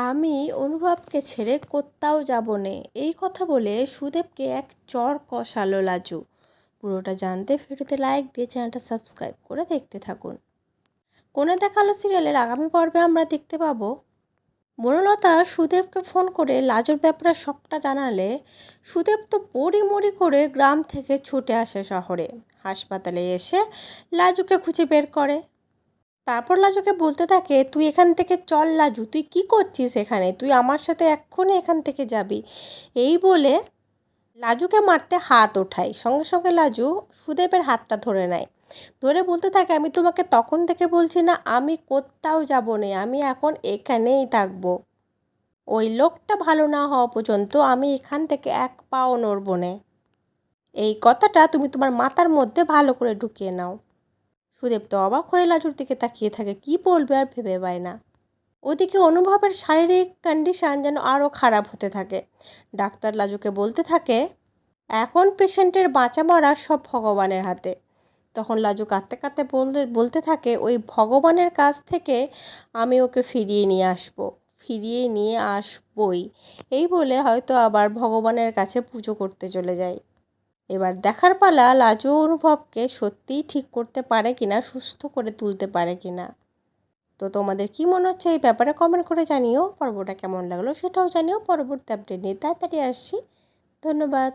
আমি অনুভবকে ছেড়ে কোত্থাও যাব নে, এই কথা বলে সুদেবকে এক চর কষালো লাজু। পুরোটা জানতে ভিডিওতে লাইক দিয়ে চ্যানেলটা সাবস্ক্রাইব করে দেখতে থাকুন। কোণে দেখালো সিরিয়ালের আগামী পর্বে আমরা দেখতে পাবো বনলতা সুদেবকে ফোন করে লাজুর ব্যাপারে সবটা জানালে সুদেব তো পড়ি করে গ্রাম থেকে ছুটে আসে শহরে। হাসপাতালে এসে লাজুকে খুঁজে বের করে। তারপর লাজুকে বলতে থাকে, তুই এখান থেকে চল লাজু, তুই কি করছিস এখানে, তুই আমার সাথে এক্ষুনি এখান থেকে যাবি। এই বলে লাজুকে মারতে হাত ওঠায়। সঙ্গে সঙ্গে লাজু সুদেবের হাতটা ধরে নেয়। ধরে বলতে থাকে, আমি তোমাকে তখন থেকে বলছি না আমি কোথাও যাব না, আমি এখন এখানেই থাকবো। ওই লোকটা ভালো না হওয়া পর্যন্ত আমি এখান থেকে এক পাও নড়ব না। এই কথাটা তুমি তোমার মাথার মধ্যে ভালো করে ঢুকিয়ে নাও। সুদেব তো অবাক হয়ে লাজুর দিকে তাকিয়ে থাকে, কি বলবে আর ভেবে পায় না। ওদিকে অনুভবের শারীরিক কন্ডিশন যেন আরও খারাপ হতে থাকে। ডাক্তার লাজুকে বলতে থাকে, এখন পেশেন্টের বাঁচা মরা সব ভগবানের হাতে। তখন লাজু কাঁদতে কাঁদতে বলতে থাকে, ওই ভগবানের কাছ থেকে আমি ওকে ফিরিয়ে নিয়ে আসবই। এই বলে হয়তো আবার ভগবানের কাছে পুজো করতে চলে যায়। এবার দেখার পালা লাজু অনুভবকে সত্যিই ঠিক করতে পারে কিনা, সুস্থ করে তুলতে পারে কিনা। তো তোমাদের কি মনে হচ্ছে এই ব্যাপারে কমেন্ট করে জানিও। পর্বটা কেমন লাগলো সেটাও জানিও। পরবর্তী আপডেট নিয়ে তাড়াতাড়ি আসছি। ধন্যবাদ।